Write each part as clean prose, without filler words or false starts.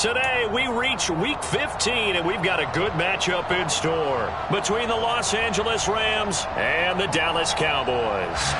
Today, we reach Week 15, and we've got a good matchup in store between the Los Angeles Rams and the Dallas Cowboys.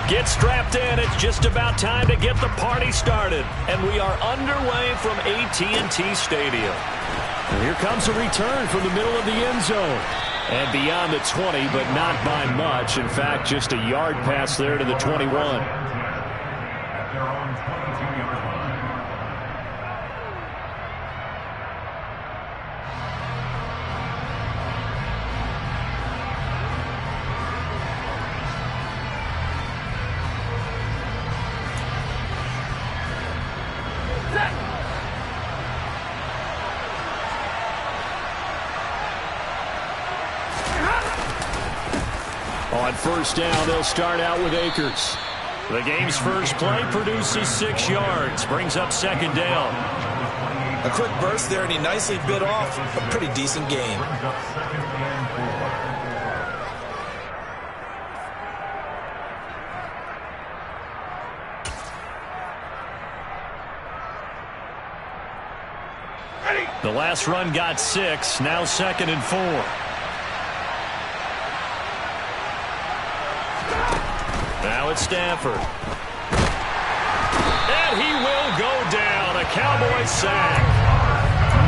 Get strapped in. It's just about time to get the party started. And we are underway from AT&T Stadium. And here comes a return from the middle of the end zone. And beyond the 20, but not by much. In fact, just a yard pass there to the 21. On first down, they'll start out with Akers. The game's first play produces 6 yards, brings up second down. A quick burst there, and he nicely bit off a pretty decent gain. The last run got 6, now 2nd and 4. Now it's Stafford. And he will go down. A Cowboy sack.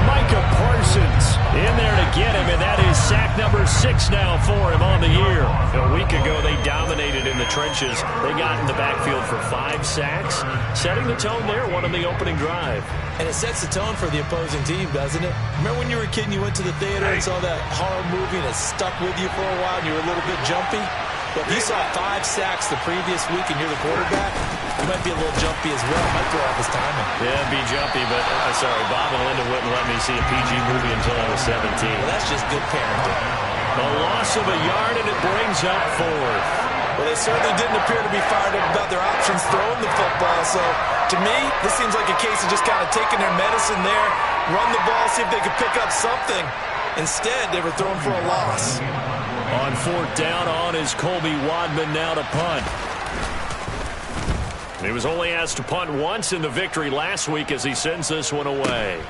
Micah Parsons in there to get him, and that is sack number 6 now for him on the year. A week ago, they dominated in the trenches. They got in the backfield for 5 sacks, setting the tone there, one on the opening drive. And it sets the tone for the opposing team, doesn't it? Remember when you were a kid and you went to the theater and saw that horror movie and it stuck with you for a while and you were a little bit jumpy? But if you saw 5 sacks the previous week and you're the quarterback, you might be a little jumpy as well. Might throw off his timing. Yeah, be jumpy, but sorry, Bob and Linda wouldn't let me see a PG movie until I was 17. Well, that's just good parenting. A loss of a yard, and it brings up 4th. Well, they certainly didn't appear to be fired up about their options throwing the football. So, to me, this seems like a case of just kind of taking their medicine there, run the ball, see if they could pick up something. Instead, they were throwing for a loss. On 4th down, on is Colby Wadman now to punt. He was only asked to punt once in the victory last week as he sends this one away.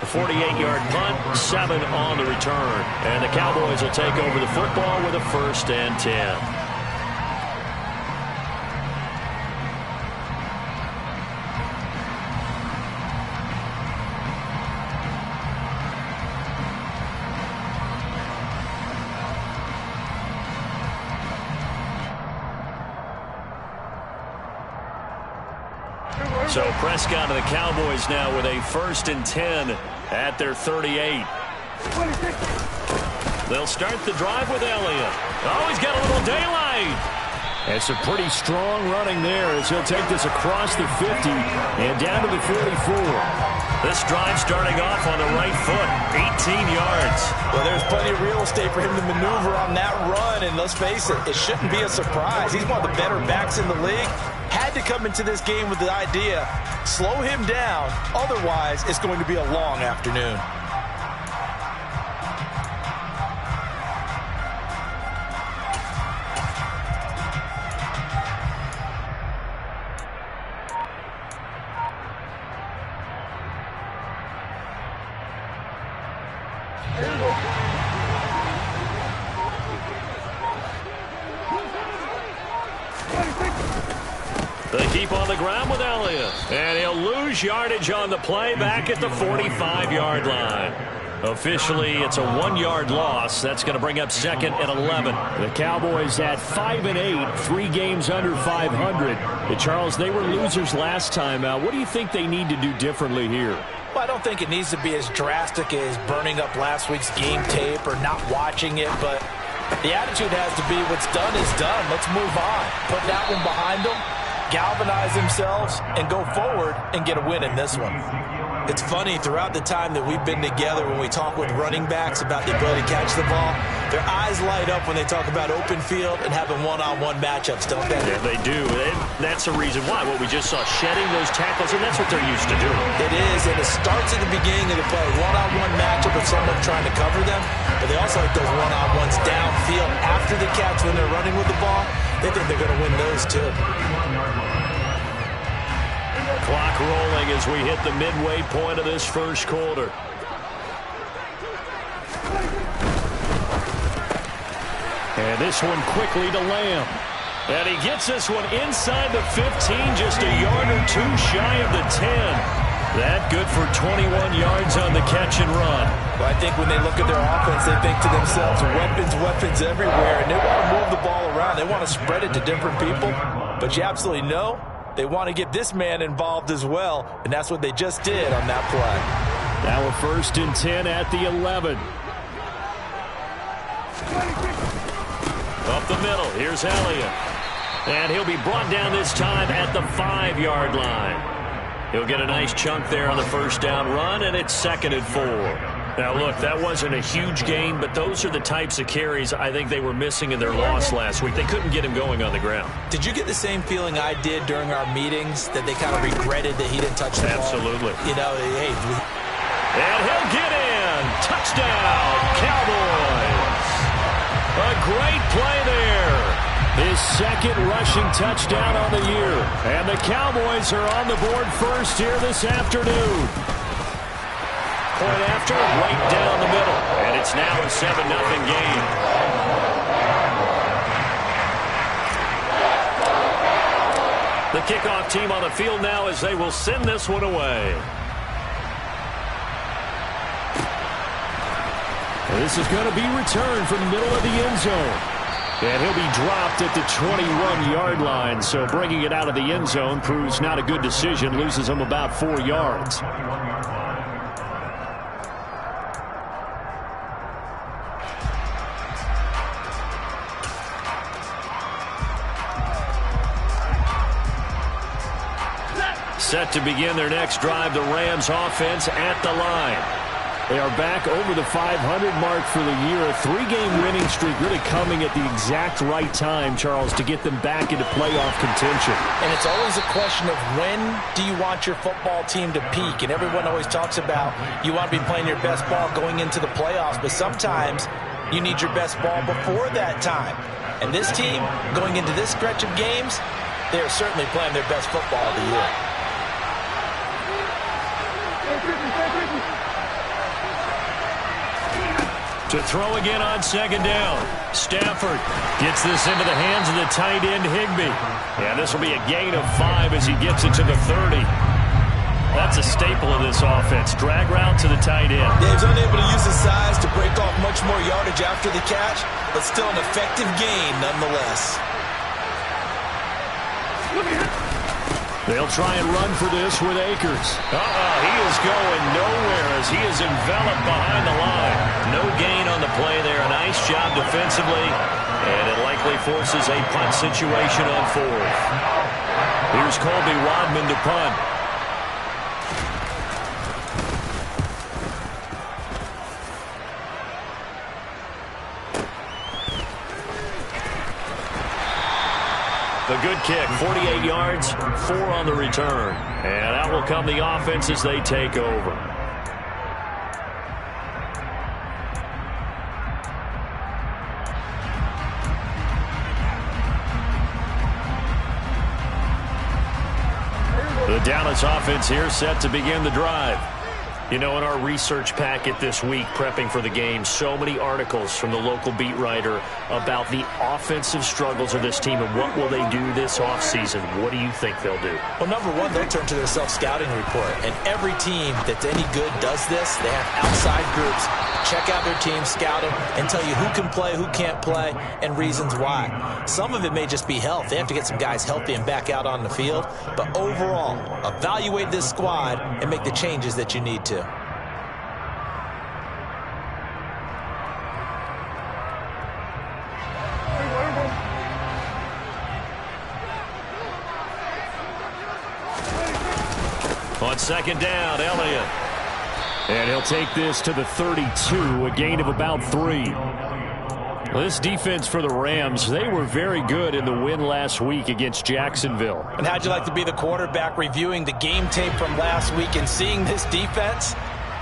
A 48-yard punt, 7 on the return. And the Cowboys will take over the football with a 1st and 10. So Prescott and the Cowboys now with a 1st and 10 at their 38. They'll start the drive with Elliott. Oh, he's got a little daylight. And some pretty strong running there as he'll take this across the 50 and down to the 44. This drive starting off on the right foot, 18 yards. Well, there's plenty of real estate for him to maneuver on that run, and let's face it, it shouldn't be a surprise. He's one of the better backs in the league. Had to come into this game with the idea, slow him down, otherwise it's going to be a long afternoon. They keep on the ground with Elliott. And he'll lose yardage on the play back at the 45-yard line. Officially, it's a 1-yard loss. That's going to bring up 2nd and 11. The Cowboys at 5-8, 3 games under 500. Charles, they were losers last time out. What do you think they need to do differently here? Well, I don't think it needs to be as drastic as burning up last week's game tape or not watching it, but the attitude has to be what's done is done. Let's move on. Put that one behind them, galvanize themselves, and go forward and get a win in this one. It's funny, throughout the time that we've been together, when we talk with running backs about the ability to catch the ball, their eyes light up when they talk about open field and having one-on-one matchups, don't they? Yeah, they do. And that's the reason why. What we just saw, shedding those tackles, and that's what they're used to doing. It is, and it starts at the beginning of the play. One-on-one matchup with someone trying to cover them, but they also like those one-on-ones downfield after the catch when they're running with the ball. They think they're going to win those, too. Clock rolling as we hit the midway point of this first quarter. And this one quickly to Lamb. And he gets this one inside the 15, just a yard or two shy of the 10. That good for 21 yards on the catch and run. Well, I think when they look at their offense, they think to themselves, weapons everywhere, and they want to move the ball around. They want to spread it to different people, but you absolutely know they want to get this man involved as well, and that's what they just did on that play. Now a 1st and 10 at the 11. Up the middle, here's Elliott. And he'll be brought down this time at the 5-yard line. He'll get a nice chunk there on the first down run, and it's 2nd and 4. Now, look, that wasn't a huge gain, but those are the types of carries I think they were missing in their loss last week. They couldn't get him going on the ground. Did you get the same feeling I did during our meetings, that they kind of regretted that he didn't touch the ball? Absolutely. You know, hey. And he'll get in. Touchdown, Cowboys. A great play there. His 2nd rushing touchdown on the year. And the Cowboys are on the board first here this afternoon. Point after, right down the middle. And it's now a 7-0 game. The kickoff team on the field now as they will send this one away. And this is going to be returned from the middle of the end zone. And he'll be dropped at the 21-yard line. So bringing it out of the end zone proves not a good decision. Loses him about 4 yards. Set to begin their next drive, the Rams offense at the line. They are back over the 500 mark for the year. A 3-game winning streak really coming at the exact right time, Charles, to get them back into playoff contention. And it's always a question of when do you want your football team to peak? And everyone always talks about you want to be playing your best ball going into the playoffs, but sometimes you need your best ball before that time. And this team, going into this stretch of games, they are certainly playing their best football of the year. To throw again on 2nd down. Stafford gets this into the hands of the tight end, Higbee. Yeah, this will be a gain of 5 as he gets it to the 30. That's a staple of this offense. Drag route to the tight end. Yeah, he's unable to use his size to break off much more yardage after the catch, but still an effective gain nonetheless. They'll try and run for this with Akers. He is going nowhere as he is enveloped behind the line. No gain on the play there. A nice job defensively, and it likely forces a punt situation on 4th. Here's Colby Rodman to punt. A good kick, 48 yards, 4 on the return. And out will come the offense as they take over. The Dallas offense here set to begin the drive. You know, in our research packet this week, prepping for the game, so many articles from the local beat writer about the offensive struggles of this team and what will they do this offseason. What do you think they'll do? Well, number one, they'll turn to their self-scouting report. And every team that's any good does this. They have outside groups. Check out their team, scout them, and tell you who can play, who can't play, and reasons why. Some of it may just be health. They have to get some guys healthy and back out on the field. But overall, evaluate this squad and make the changes that you need to. On 2nd down, Elliott. And he'll take this to the 32, a gain of about 3. Well, this defense for the Rams, they were very good in the win last week against Jacksonville. And how'd you like to be the quarterback reviewing the game tape from last week and seeing this defense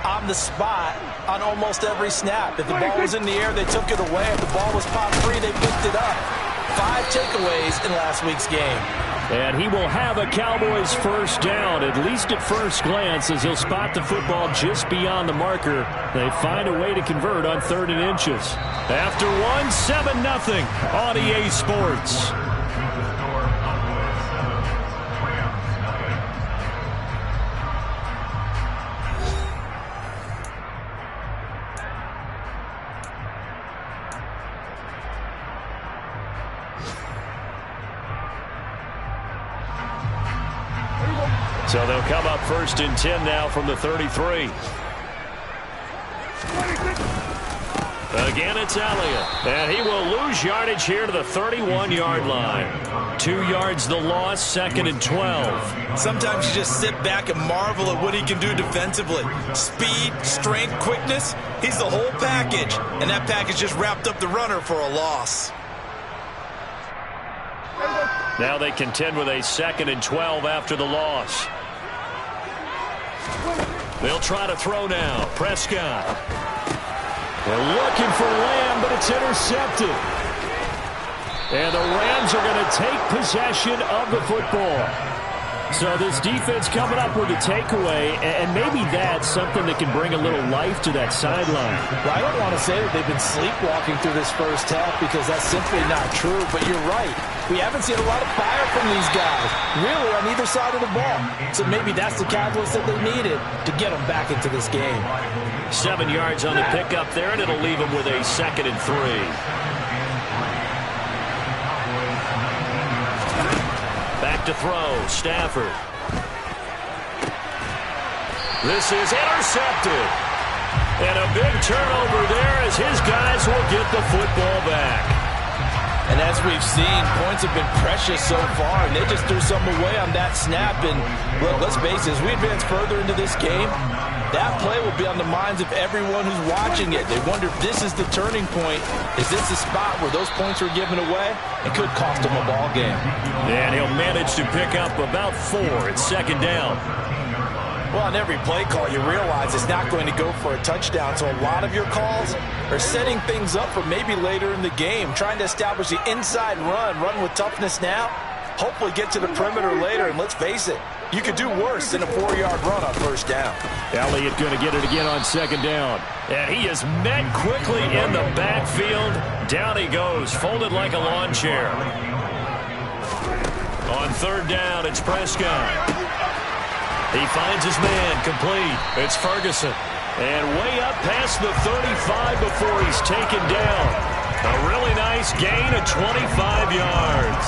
on the spot on almost every snap? If the ball was in the air, they took it away. If the ball was popped free, they picked it up. 5 takeaways in last week's game. And he will have a Cowboys first down, at least at first glance, as he'll spot the football just beyond the marker. They find a way to convert on 3rd and inches. After 1, 7-0 on EA Sports. So they'll come up 1st and 10 now from the 33. Again, it's Elliott. And he will lose yardage here to the 31-yard line. 2 yards the loss, 2nd and 12. Sometimes you just sit back and marvel at what he can do defensively. Speed, strength, quickness. He's the whole package. And that package just wrapped up the runner for a loss. Now they contend with a 2nd and 12 after the loss. They'll try to throw now. Prescott. They're looking for Lamb, but it's intercepted. And the Rams are going to take possession of the football. So this defense coming up with a takeaway, and maybe that's something that can bring a little life to that sideline. Well, I don't want to say that they've been sleepwalking through this first half because that's simply not true, but you're right. We haven't seen a lot of fire from these guys, really, on either side of the ball. So maybe that's the catalyst that they needed to get them back into this game. 7 yards on the pickup there, and it'll leave them with a 2nd and 3. Back to throw, Stafford. This is intercepted. And a big turnover there as his guys will get the football back. And as we've seen, points have been precious so far, and they just threw some away on that snap. And, look, let's face it, as we advance further into this game, that play will be on the minds of everyone who's watching it. They wonder if this is the turning point. Is this the spot where those points were given away? It could cost them a ball game. And he'll manage to pick up about 4. It's 2nd down. Well, on every play call, you realize it's not going to go for a touchdown. So a lot of your calls are setting things up for maybe later in the game, trying to establish the inside run with toughness now, hopefully get to the perimeter later. And let's face it, you could do worse than a 4-yard run on first down. Elliott going to get it again on 2nd down. And he is met quickly in the backfield. Down he goes, folded like a lawn chair. On 3rd down, it's Prescott. He finds his man, complete. It's Ferguson. And way up past the 35 before he's taken down. A really nice gain of 25 yards.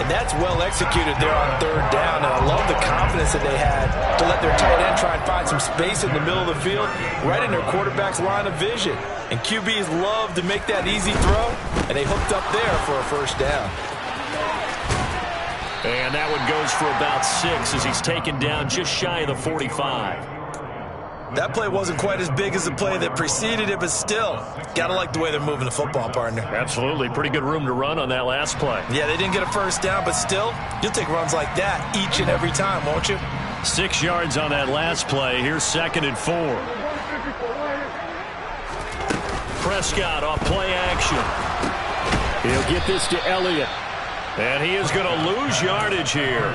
And that's well executed there on 3rd down. And I love the confidence that they had to let their tight end try and find some space in the middle of the field, right in their quarterback's line of vision. And QBs love to make that easy throw, and they hooked up there for a first down. And that one goes for about 6 as he's taken down just shy of the 45. That play wasn't quite as big as the play that preceded it, but still, got to like the way they're moving the football, partner. Absolutely. Pretty good room to run on that last play. Yeah, they didn't get a first down, but still, you'll take runs like that each and every time, won't you? 6 yards on that last play. Here's 2nd and 4. Prescott off play action. He'll get this to Elliott. And he is going to lose yardage here.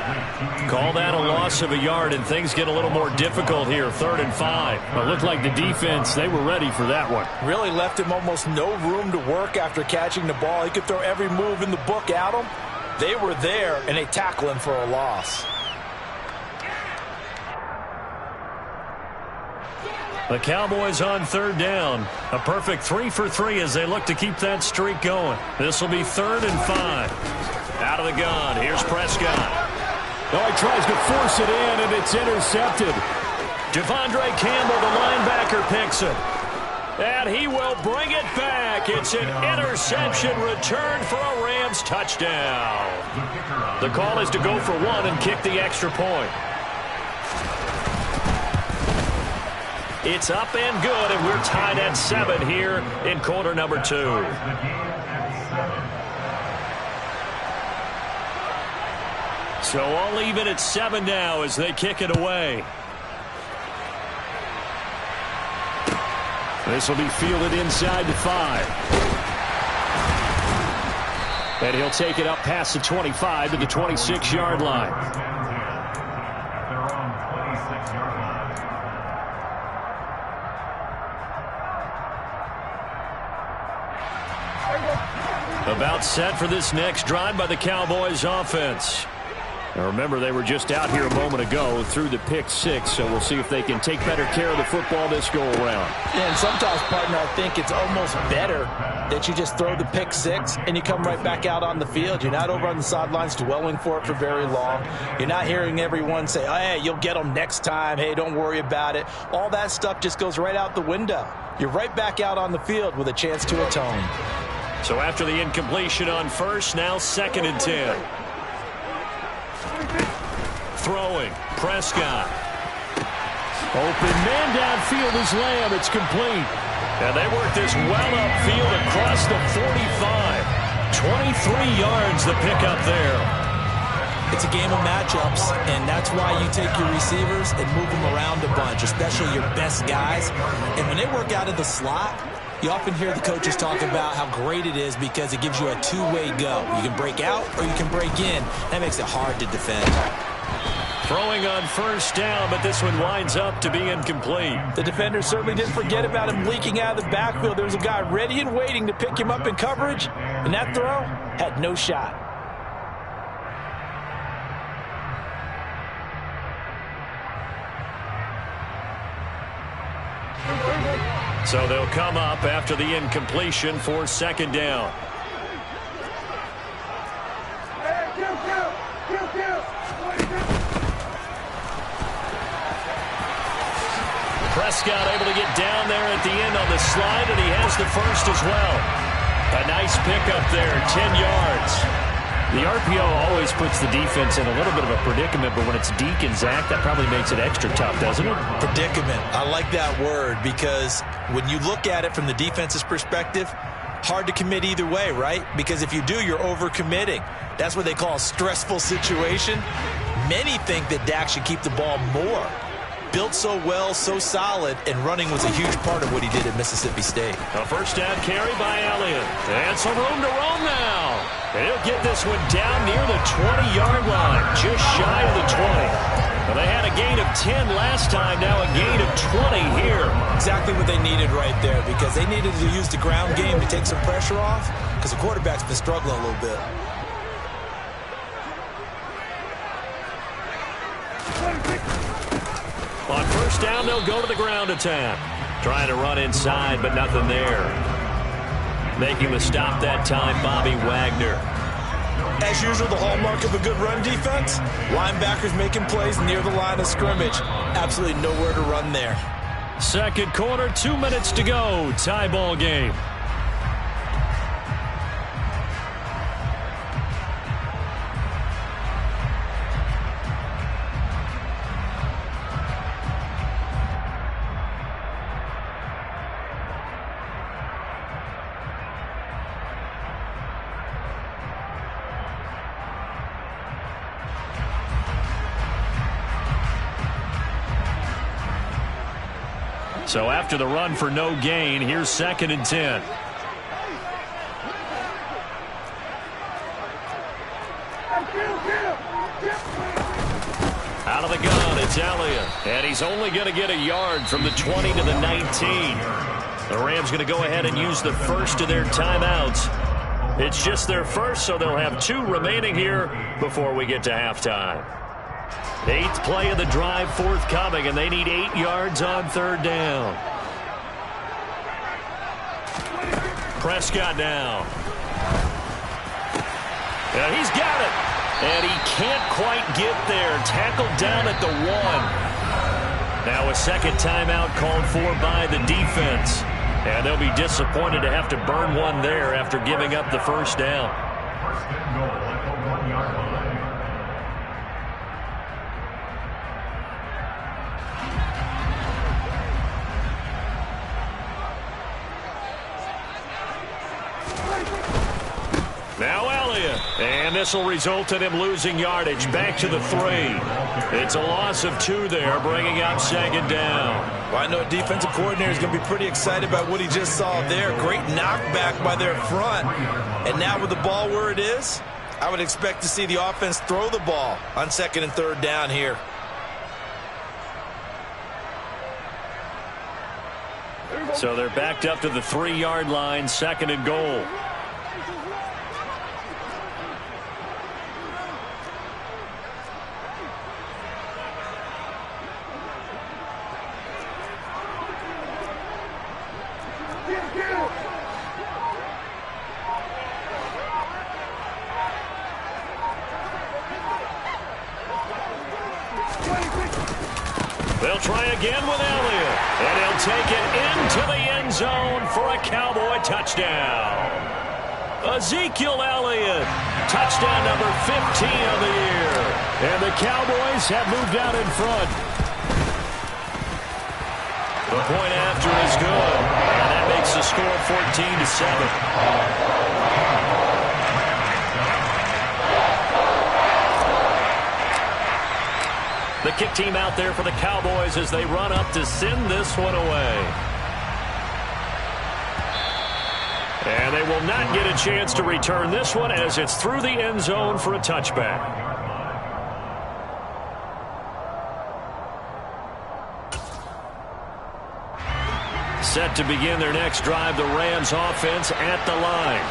Call that a loss of a yard, and things get a little more difficult here. 3rd and 5. It looked like the defense, they were ready for that one. Really left him almost no room to work after catching the ball. He could throw every move in the book at him. They were there, and they tackle him for a loss. The Cowboys on 3rd down. A perfect 3 for 3 as they look to keep that streak going. This will be 3rd and 5. Out of the gun, here's Prescott. Oh, he tries to force it in, and it's intercepted. Devondre Campbell, the linebacker, picks it. And he will bring it back. It's an interception return for a Rams touchdown. The call is to go for 1 and kick the extra point. It's up and good, and we're tied at 7 here in quarter number 2. So all even at 7 now as they kick it away. This will be fielded inside the 5. And he'll take it up past the 25 to the 26-yard line. About set for this next drive by the Cowboys offense. Now remember, they were just out here a moment ago through the pick 6, so we'll see if they can take better care of the football this go-around. And sometimes, partner, I think it's almost better that you just throw the pick 6 and you come right back out on the field. You're not over on the sidelines dwelling for it for very long. You're not hearing everyone say, oh, hey, you'll get them next time. Hey, don't worry about it. All that stuff just goes right out the window. You're right back out on the field with a chance to atone. So after the incompletion on first, now 2nd and 10. Throwing, Prescott. Open man downfield is Lamb. It's complete. And they work this well upfield across the 45. 23 yards the pickup there. It's a game of matchups, and that's why you take your receivers and move them around a bunch, especially your best guys. And when they work out of the slot, you often hear the coaches talk about how great it is because it gives you a two-way go. You can break out or you can break in. That makes it hard to defend. Throwing on first down, but this one winds up to be incomplete. The defender certainly didn't forget about him leaking out of the backfield. There was a guy ready and waiting to pick him up in coverage, and that throw had no shot. So they'll come up after the incompletion for 2nd down. Prescott able to get down there at the end on the slide, and he has the first as well. A nice pickup there, 10 yards. The RPO always puts the defense in a little bit of a predicament, but when it's Deke and Zach, that probably makes it extra tough, doesn't it? Predicament. I like that word because when you look at it from the defense's perspective, hard to commit either way, right? Because if you do, you're overcommitting. That's what they call a stressful situation. Many think that Dak should keep the ball more. Built so well, so solid, and running was a huge part of what he did at Mississippi State. A first down carry by Elliott. And some room to roam now. And he'll get this one down near the 20-yard line, just shy of the 20. Well, they had a gain of 10 last time, now a gain of 20 here. Exactly what they needed right there because they needed to use the ground game to take some pressure off because the quarterback's been struggling a little bit. On first down, they'll go to the ground attack. Trying to run inside, but nothing there. Making the stop that time, Bobby Wagner. As usual, the hallmark of a good run defense, linebackers making plays near the line of scrimmage. Absolutely nowhere to run there. 2nd quarter, 2 minutes to go. Tie ball game. So after the run for no gain, here's 2nd and 10. Out of the gun, it's Elliott. And he's only going to get a yard from the 20 to the 19. The Rams going to go ahead and use the first of their timeouts. It's just their first, so they'll have 2 remaining here before we get to halftime. 8th play of the drive forthcoming, and they need 8 yards on 3rd down. Prescott now. And he's got it. And he can't quite get there. Tackled down at the 1. Now a second timeout called for by the defense. And they'll be disappointed to have to burn one there after giving up the first down. Now Elliott. And this will result in him losing yardage. Back to the 3. It's a loss of 2 there, bringing up 2nd down. Well, I know defensive coordinator is going to be pretty excited about what he just saw there. Great knockback by their front. And now with the ball where it is, I would expect to see the offense throw the ball on 2nd and 3rd down here. So they're backed up to the 3-yard line, 2nd and goal. They'll try again with Elliott, and he'll take it into the end zone for a Cowboy touchdown. Ezekiel Elliott, touchdown number 15 of the year. And the Cowboys have moved out in front. The point after is good, and that makes the score 14-7. The kick team out there for the Cowboys as they run up to send this one away. And they will not get a chance to return this one as it's through the end zone for a touchback. Set to begin their next drive, the Rams offense at the line.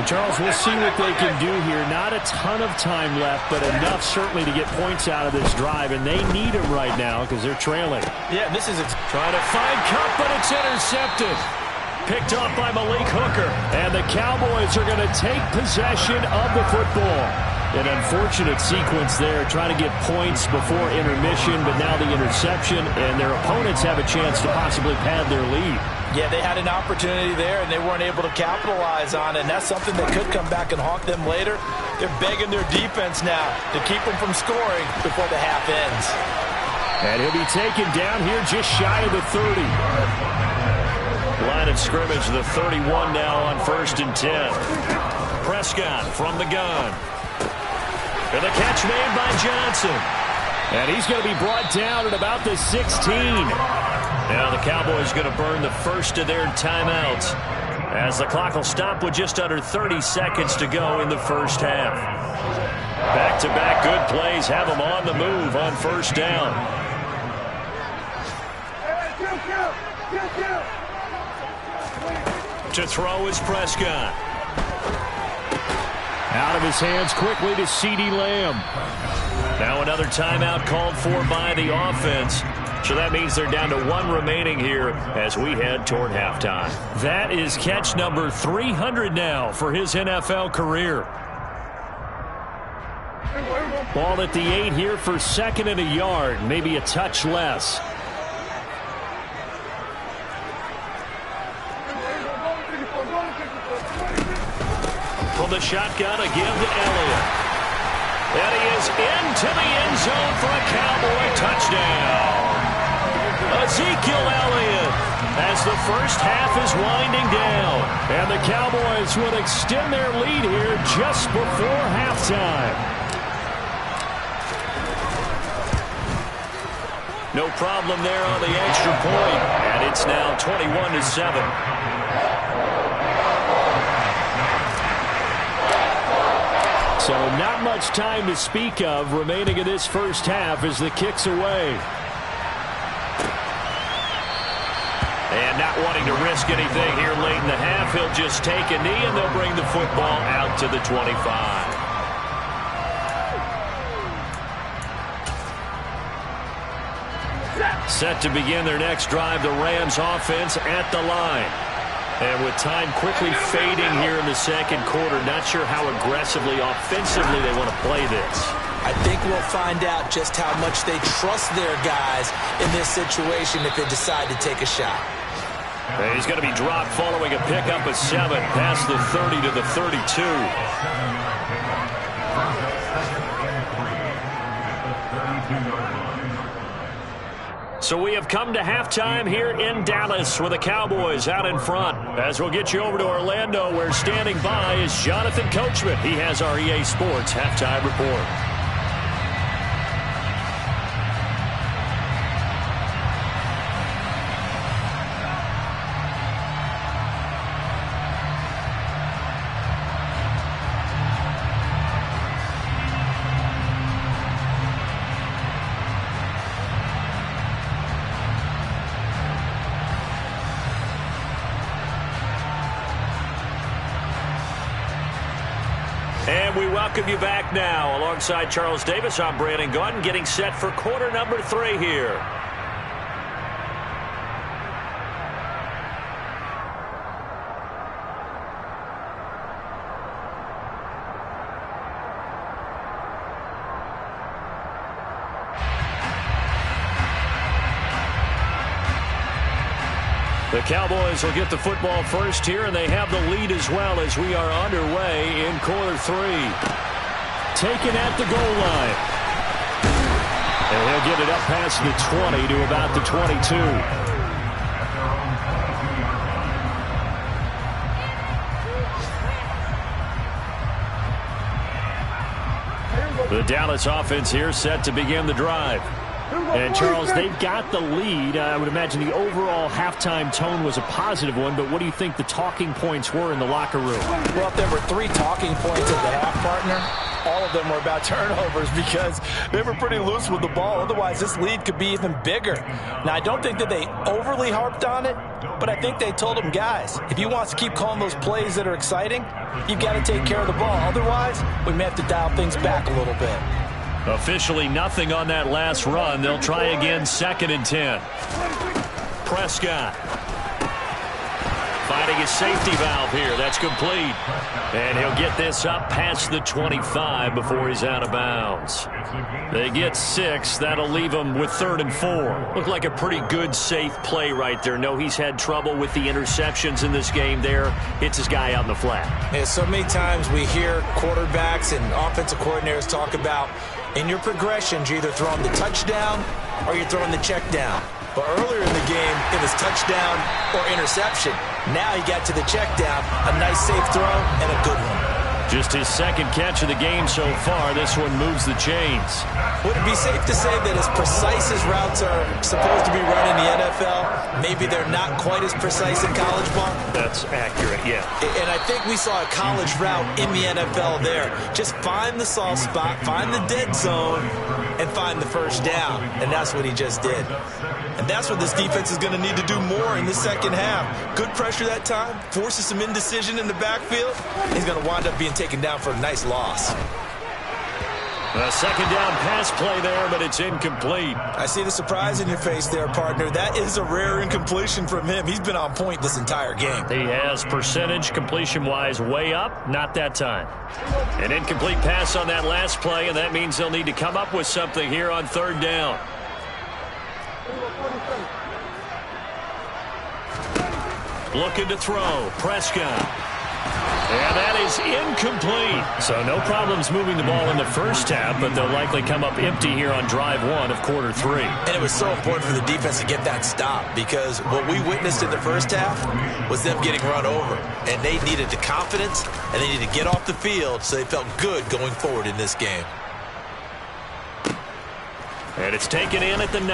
Charles, we'll see what they can do here. Not a ton of time left, but enough certainly to get points out of this drive, and they need them right now because they're trailing. Yeah, this is trying to find Kupp, but it's intercepted. Picked off by Malik Hooker. And the Cowboys are going to take possession of the football. An unfortunate sequence there, trying to get points before intermission, but now the interception, and their opponents have a chance to possibly pad their lead. Yeah, they had an opportunity there, and they weren't able to capitalize on it, and that's something that could come back and haunt them later. They're begging their defense now to keep them from scoring before the half ends. And he'll be taken down here just shy of the 30. Line of scrimmage, the 31 now on 1st and 10. Prescott from the gun. And the catch made by Johnson. And he's going to be brought down at about the 16. Now the Cowboys going to burn the first of their timeouts as the clock will stop with just under 30 seconds to go in the first half. Back-to-back good plays have them on the move on 1st down. To throw is Prescott. Out of his hands quickly to CeeDee Lamb. Now another timeout called for by the offense. So that means they're down to 1 remaining here as we head toward halftime. That is catch number 300 now for his NFL career. Ball at the 8 here for 2nd and a yard, maybe a touch less. From the shotgun again to Elliott. And he is into the end zone for a Cowboy touchdown. Ezekiel Elliott as the first half is winding down. And the Cowboys would extend their lead here just before halftime. No problem there on the extra point. And it's now 21-7. So not much time to speak of remaining in this first half as the kick's away. And not wanting to risk anything here late in the half, he'll just take a knee and they'll bring the football out to the 25. Set to begin their next drive, the Rams offense at the line. And with time quickly fading here in the second quarter, not sure how aggressively, offensively they want to play this. I think we'll find out just how much they trust their guys in this situation if they decide to take a shot. And he's going to be dropped following a pickup of 7 past the 30 to the 32. So we have come to halftime here in Dallas with the Cowboys out in front. As we'll get you over to Orlando, where standing by is Jonathan Coachman. He has our EA Sports halftime report. And we welcome you back now. Alongside Charles Davis, I'm Brandon Gaudin, getting set for quarter number 3 here. The Cowboys will get the football first here, and they have the lead as well as we are underway in quarter 3. Taken at the goal line. And he'll get it up past the 20 to about the 22. The Dallas offense here set to begin the drive. And, Charles, they've got the lead. I would imagine the overall halftime tone was a positive one, but what do you think the talking points were in the locker room? Well, if there were 3 talking points at the half, partner, all of them were about turnovers because they were pretty loose with the ball. Otherwise, this lead could be even bigger. Now, I don't think that they overly harped on it, but I think they told them, guys, if you want to keep calling those plays that are exciting, you've got to take care of the ball. Otherwise, we may have to dial things back a little bit. Officially nothing on that last run. They'll try again, 2nd and 10. Prescott finding his safety valve here. That's complete. And he'll get this up past the 25 before he's out of bounds. They get 6. That'll leave him with 3rd and 4. Looked like a pretty good, safe play right there. No, he's had trouble with the interceptions in this game there. Hits his guy out in the flat. Yeah, so many times we hear quarterbacks and offensive coordinators talk about in your progressions, you're either throwing the touchdown or you're throwing the check down. But earlier in the game, it was touchdown or interception. Now he got to the check down, a nice safe throw, and a good one. Just his 2nd catch of the game so far. This one moves the chains. Would it be safe to say that as precise as routes are supposed to be run in the NFL, maybe they're not quite as precise in college ball? That's accurate, yeah. And I think we saw a college route in the NFL there. Just find the soft spot, find the dead zone, and find the first down. And that's what he just did. And that's what this defense is going to need to do more in the second half. Good pressure that time, forces some indecision in the backfield. He's going to wind up being taken down for a nice loss. A 2nd down pass play there, but it's incomplete. I see the surprise in your face there, partner. That is a rare incompletion from him. He's been on point this entire game. He has percentage completion-wise way up. Not that time. An incomplete pass on that last play, and that means they'll need to come up with something here on 3rd down. Looking to throw. Prescott. And that is incomplete. So no problems moving the ball in the first half, but they'll likely come up empty here on drive 1 of quarter 3. And it was so important for the defense to get that stop because what we witnessed in the first half was them getting run over. And they needed the confidence, and they needed to get off the field so they felt good going forward in this game. And it's taken in at the 9.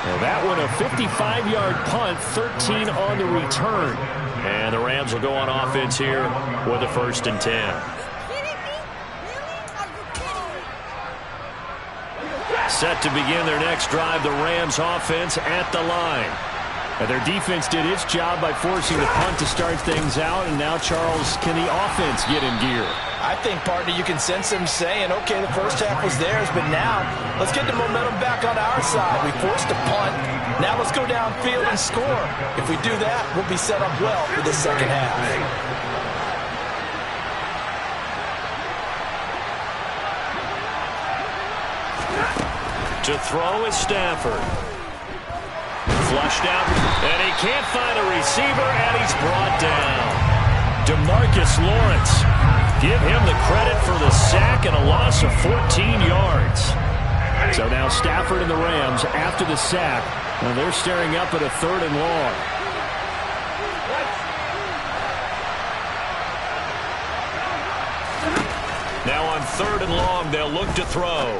Well, that one a 55-yard punt, 13 on the return. And the Rams will go on offense here with a 1st and 10. Set to begin their next drive, the Rams offense at the line. And their defense did its job by forcing the punt to start things out, and now, Charles, can the offense get in gear? I think, partner, you can sense them saying, okay, the first half was theirs, but now let's get the momentum back on our side. We forced a punt. Now let's go downfield and score. If we do that, we'll be set up well for the second half. To throw is Stafford. Flushed out, and he can't find a receiver, and he's brought down. DeMarcus Lawrence. Give him the credit for the sack and a loss of 14 yards. So now Stafford and the Rams after the sack. And they're staring up at a 3rd and long. Now on 3rd and long, they'll look to throw.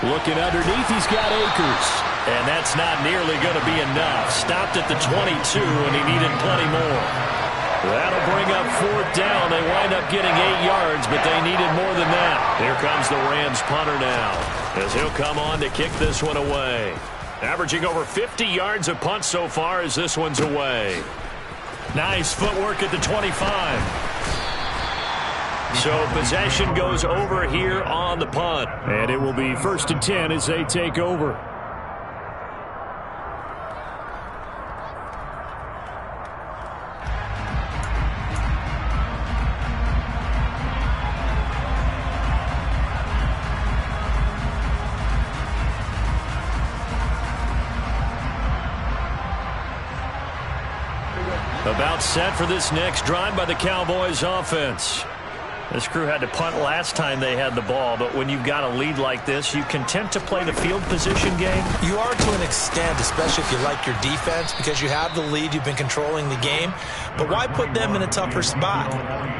Looking underneath, he's got Akers. And that's not nearly going to be enough. Stopped at the 22, and he needed plenty more. That'll bring up 4th down. They wind up getting 8 yards, but they needed more than that. Here comes the Rams punter now, as he'll come on to kick this one away. Averaging over 50 yards a punt so far as this one's away. Nice footwork at the 25. So possession goes over here on the punt. And it will be 1st and 10 as they take over. About set for this next drive by the Cowboys offense. This crew had to punt last time they had the ball, but when you've got a lead like this, you content to play the field position game? You are to an extent, especially if you like your defense, because you have the lead, you've been controlling the game. But why put them in a tougher spot?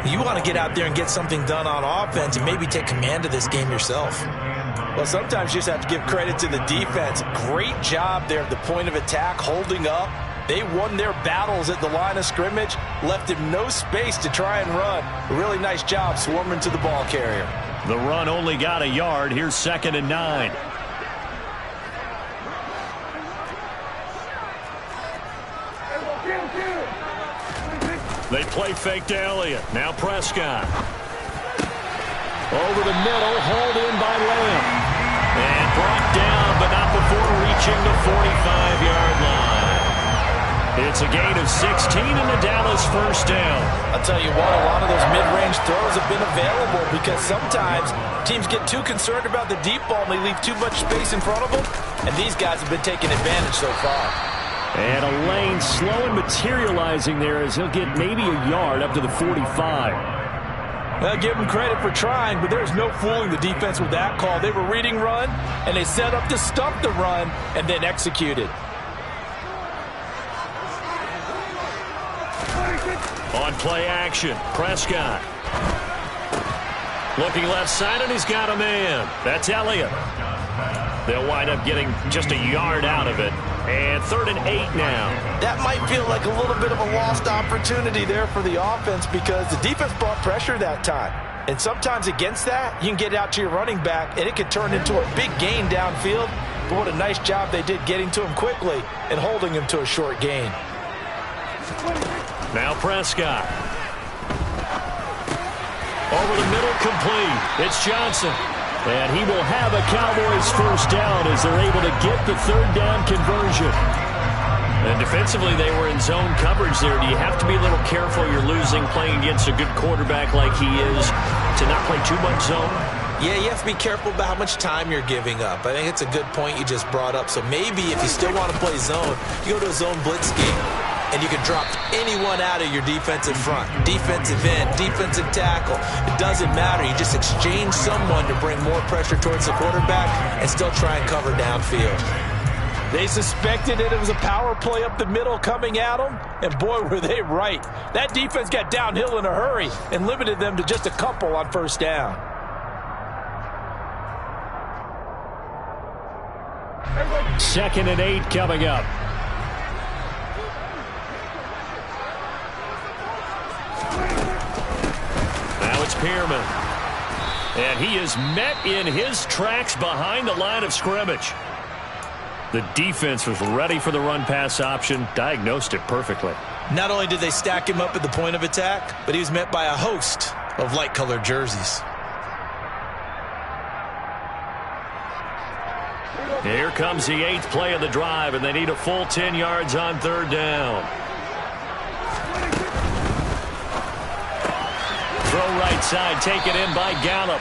You want to get out there and get something done on offense and maybe take command of this game yourself. Well, sometimes you just have to give credit to the defense. Great job there at the point of attack, holding up. They won their battles at the line of scrimmage, left him no space to try and run. A really nice job swarming to the ball carrier. The run only got a yard. Here's 2nd and 9. They play fake to Elliott. Now Prescott. Over the middle, hauled in by Lamb. And brought down, but not before reaching the 45-yard line. It's a gain of 16 and the Dallas 1st down. I'll tell you what, a lot of those mid-range throws have been available because sometimes teams get too concerned about the deep ball and they leave too much space in front of them, and these guys have been taking advantage so far. And a lane slow and materializing there as he'll get maybe a yard up to the 45. Well, give them credit for trying, but there's no fooling the defense with that call. They were reading run, and they set up to stop the run and then executed. On play action, Prescott. Looking left side, and he's got a man. That's Elliott. They'll wind up getting just a yard out of it. And 3rd and 8 now. That might feel like a little bit of a lost opportunity there for the offense because the defense brought pressure that time. And sometimes against that, you can get out to your running back, and it could turn into a big gain downfield. But what a nice job they did getting to him quickly and holding him to a short gain. Now Prescott. Over the middle, complete. It's Johnson. And he will have a Cowboys 1st down as they're able to get the 3rd down conversion. And defensively, they were in zone coverage there. Do you have to be a little careful? You're losing playing against a good quarterback like he is to not play too much zone? Yeah, you have to be careful about how much time you're giving up. I think it's a good point you just brought up. So maybe if you still want to play zone, you go to a zone blitz scheme. And you can drop anyone out of your defensive front. Defensive end, defensive tackle. It doesn't matter. You just exchange someone to bring more pressure towards the quarterback and still try and cover downfield. They suspected it was a power play up the middle coming at them, and boy, were they right. That defense got downhill in a hurry and limited them to just a couple on 1st down. Second and 8 coming up. Now it's Pearman. And he is met in his tracks behind the line of scrimmage. The defense was ready for the run-pass option, diagnosed it perfectly. Not only did they stack him up at the point of attack, but he was met by a host of light-colored jerseys. Here comes the 8th play of the drive, and they need a full 10 yards on 3rd down. Throw right side, taken in by Gallup.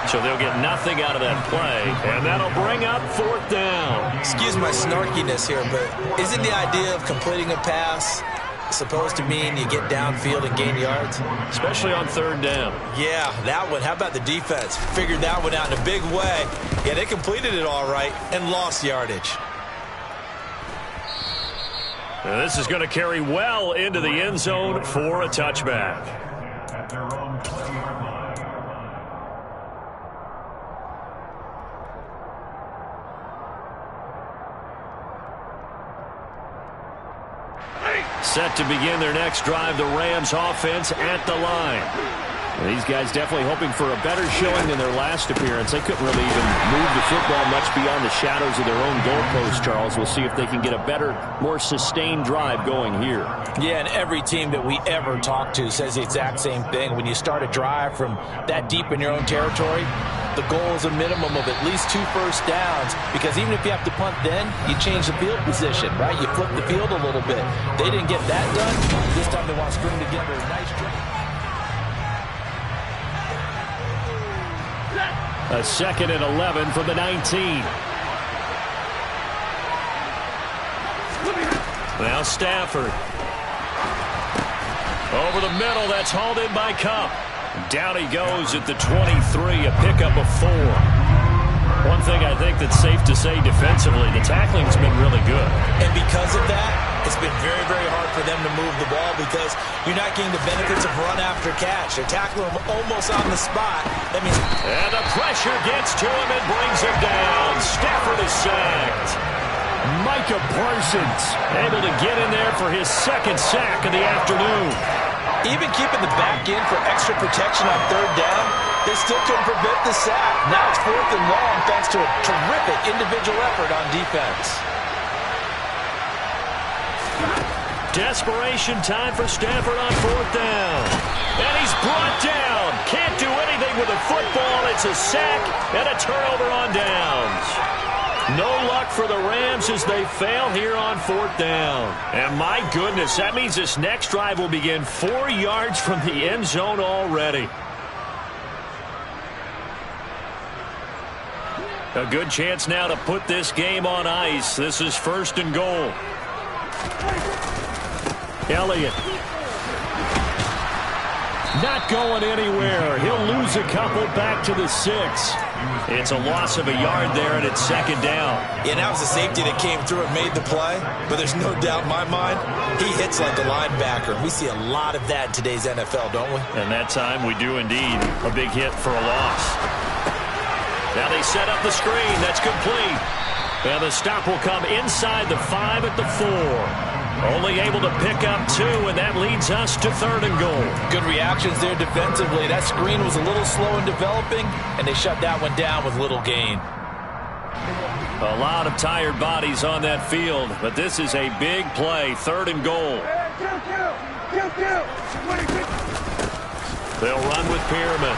So they'll get nothing out of that play, and that'll bring up 4th down. Excuse my snarkiness here, but isn't the idea of completing a pass supposed to mean you get downfield and gain yards? Especially on third down. Yeah, that one. How about the defense? Figured that one out in a big way. Yeah, they completed it all right and lost yardage. And this is going to carry well into the end zone for a touchback. At their own 20-yard line. Set to begin their next drive, the Rams offense at the line. Well, these guys definitely hoping for a better showing than their last appearance. They couldn't really even move the football much beyond the shadows of their own goalposts, Charles. We'll see if they can get a better, more sustained drive going here. Yeah, and every team that we ever talk to says the exact same thing. When you start a drive from that deep in your own territory, the goal is a minimum of at least 2 first downs, because even if you have to punt then, you change the field position, right? You flip the field a little bit. They didn't get that done. This time they want to string together a nice drive. A 2nd and 11 from the 19. Now Stafford. Over the middle, that's hauled in by Kupp. Down he goes at the 23, a pickup of 4. One thing I think that's safe to say defensively, the tackling's been really good. And because of that, it's been very, very hard for them to move the ball because you're not getting the benefits of run after catch. They're tackling him almost on the spot. That means... And the pressure gets to him and brings him down. Stafford is sacked. Micah Parsons able to get in there for his 2nd sack of the afternoon. Even keeping the back in for extra protection on third down, they still couldn't prevent the sack. Now it's 4th and long thanks to a terrific individual effort on defense. Desperation time for Stafford on 4th down. And he's brought down. Can't do anything with the football. It's a sack and a turnover on downs. No luck for the Rams as they fail here on 4th down. And my goodness, that means this next drive will begin 4 yards from the end zone already. A good chance now to put this game on ice. This is 1st and goal. Elliott. Not going anywhere. He'll lose a couple back to the 6. It's a loss of a yard there, and it's 2nd down. Yeah, that was the safety that came through and made the play. But there's no doubt in my mind, he hits like a linebacker. We see a lot of that in today's NFL, don't we? And that time we do indeed. A big hit for a loss. Now they set up the screen. That's complete. And the stop will come inside the 5 at the 4. Only able to pick up 2, and that leads us to 3rd and goal. Good reactions there defensively. That screen was a little slow in developing, and they shut that one down with little gain. A lot of tired bodies on that field, but this is a big play. 3rd and goal. They'll run with Pearman.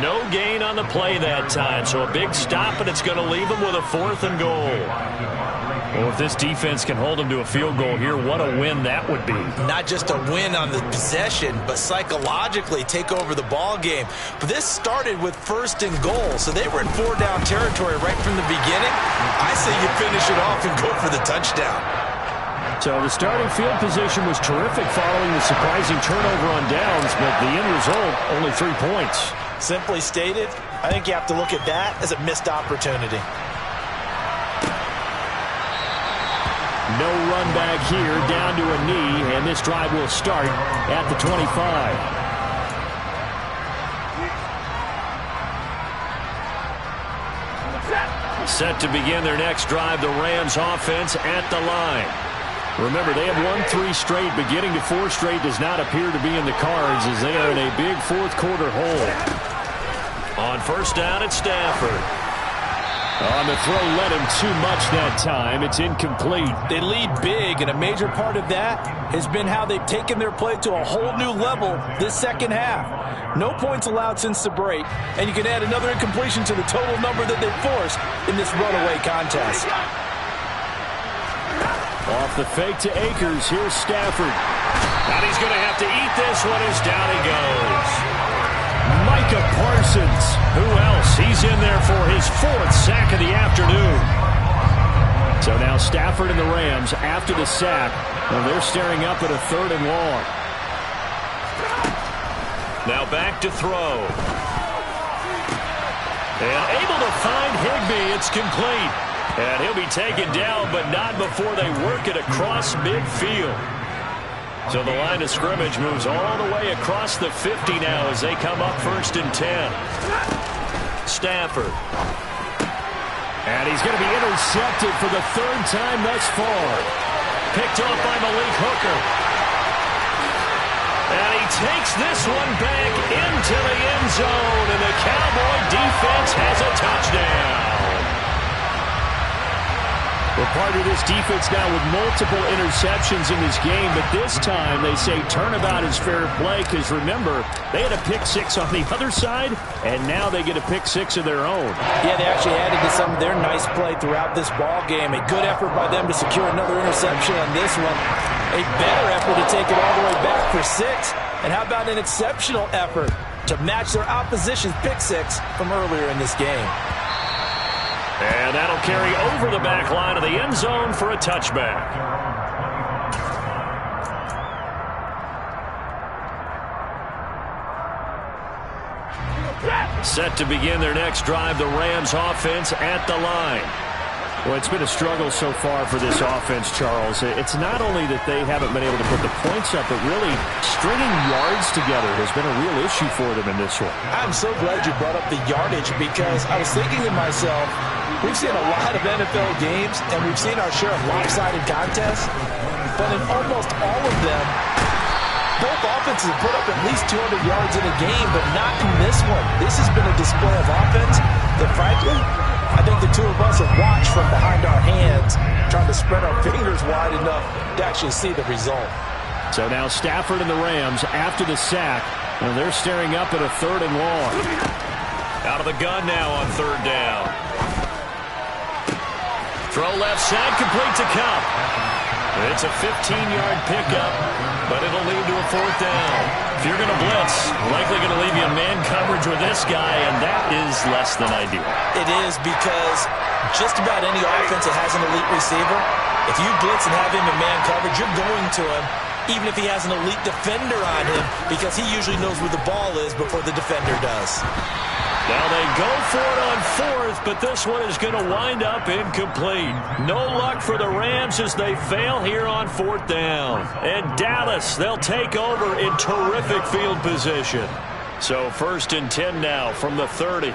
No gain on the play that time, so a big stop, and it's going to leave them with a 4th and goal. Well, if this defense can hold them to a field goal here, what a win that would be. Not just a win on the possession, but psychologically take over the ball game. But this started with 1st and goal, so they were in 4-down territory right from the beginning. I say you finish it off and go for the touchdown. So the starting field position was terrific following the surprising turnover on downs, but the end result, only 3 points. Simply stated, I think you have to look at that as a missed opportunity. No run back here, down to a knee, and this drive will start at the 25. Set to begin their next drive, the Rams offense at the line. Remember, they have won 3 straight, but getting to 4 straight does not appear to be in the cards as they are in a big 4th quarter hole. On 1st down, it's Stafford. On the throw, led him too much that time. It's incomplete. They lead big, and a major part of that has been how they've taken their play to a whole new level this 2nd half. No points allowed since the break, and you can add another incompletion to the total number that they've forced in this runaway contest. Off the fake to Akers, here's Stafford. And he's going to have to eat this one as down he goes. Micah Parsons. Who else? He's in there for his 4th sack of the afternoon. So now Stafford and the Rams after the sack. Well, they're staring up at a 3rd and long. Now back to throw. And able to find Higbee. It's complete. And he'll be taken down, but not before they work it across midfield. So the line of scrimmage moves all the way across the 50 now as they come up 1st and 10. Stafford. And he's going to be intercepted for the 3rd time thus far. Picked off by Malik Hooker. And he takes this one back into the end zone, and the Cowboy defense has a touchdown. We're part of this defense now with multiple interceptions in this game, but this time they say turnabout is fair play because, remember, they had a pick 6 on the other side, and now they get a pick 6 of their own. Yeah, they actually added to some of their nice play throughout this ball game. A good effort by them to secure another interception on this one. A better effort to take it all the way back for 6. And how about an exceptional effort to match their opposition's pick 6 from earlier in this game. And that'll carry over the back line of the end zone for a touchback. Set to begin their next drive, the Rams offense at the line. Well, it's been a struggle so far for this offense, Charles. It's not only that they haven't been able to put the points up, but really stringing yards together has been a real issue for them in this one. I'm so glad you brought up the yardage because I was thinking to myself, we've seen a lot of NFL games and we've seen our share of lopsided contests, but in almost all of them, both offenses have put up at least 200 yards in a game, but not in this one. This has been a display of offense that, frankly, I think the two of us have watched from behind our hands, trying to spread our fingers wide enough to actually see the result. So now Stafford and the Rams after the sack, and they're staring up at a 3rd and long. Out of the gun now on 3rd down. Throw left side, complete to Kupp. It's a 15-yard pickup, but it'll lead to a 4th down. If you're going to blitz, likely going to leave you in man coverage with this guy, and that is less than ideal. It is because just about any offense that has an elite receiver, if you blitz and have him in man coverage, you're going to him, even if he has an elite defender on him, because he usually knows where the ball is before the defender does. Now they go for it on 4th, but this one is going to wind up incomplete. No luck for the Rams as they fail here on 4th down. And Dallas, they'll take over in terrific field position. So 1st and 10 now from the 30.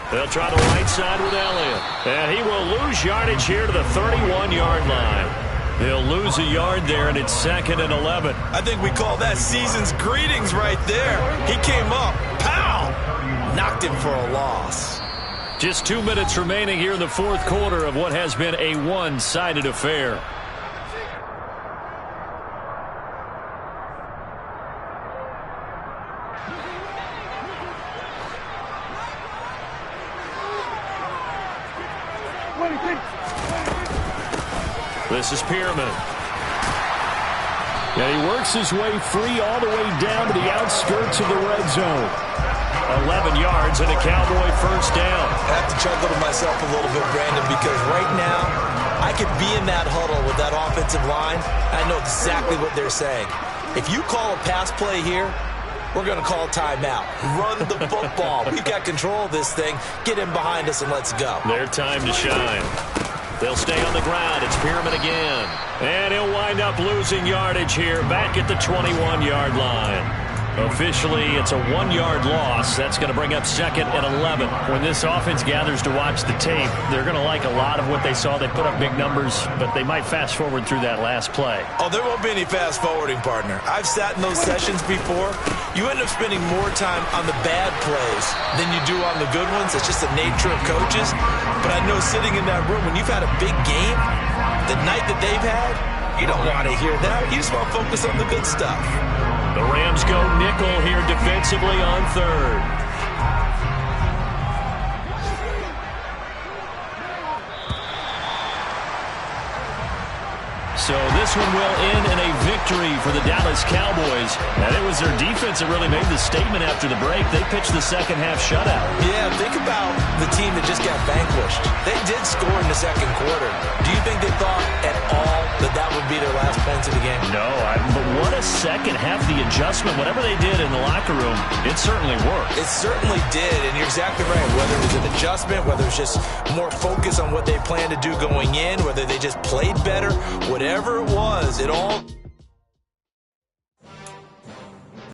They'll try the right side with Elliott. And he will lose yardage here to the 31-yard line. He'll lose a yard there, and it's 2nd and 11. I think we call that season's greetings right there. He came up, pow, knocked him for a loss. Just 2 minutes remaining here in the 4th quarter of what has been a one-sided affair. This is Pearman. Yeah, he works his way free all the way down to the outskirts of the red zone. 11 yards and a Cowboy 1st down. I have to chuckle to myself a little bit, Brandon, because right now I could be in that huddle with that offensive line. I know exactly what they're saying. If you call a pass play here, we're going to call timeout. Run the football. We've got control of this thing. Get in behind us and let's go. Their time to shine. They'll stay on the ground. It's Pearman again. And he'll wind up losing yardage here back at the 21-yard line. Officially, it's a 1-yard loss. That's going to bring up 2nd and 11. When this offense gathers to watch the tape, they're going to like a lot of what they saw. They put up big numbers, but they might fast forward through that last play. Oh, there won't be any fast forwarding, partner. I've sat in those sessions before. You end up spending more time on the bad plays than you do on the good ones. It's just the nature of coaches. But I know sitting in that room, when you've had a big game, the night that they've had, you don't want to hear that. You just want to focus on the good stuff. The Rams go nickel here defensively on 3rd. So this one will end in a victory for the Dallas Cowboys. And it was their defense that really made the statement after the break. They pitched the second half shutout. Yeah, think about the team that just got vanquished. They did score in the second quarter. Do you think they thought at all that that would be their last points of the game? No, but what a second half. The adjustment, whatever they did in the locker room, it certainly worked. It certainly did, and you're exactly right. Whether it was an adjustment, whether it was just more focus on what they planned to do going in, whether they just played better, whatever it was, it all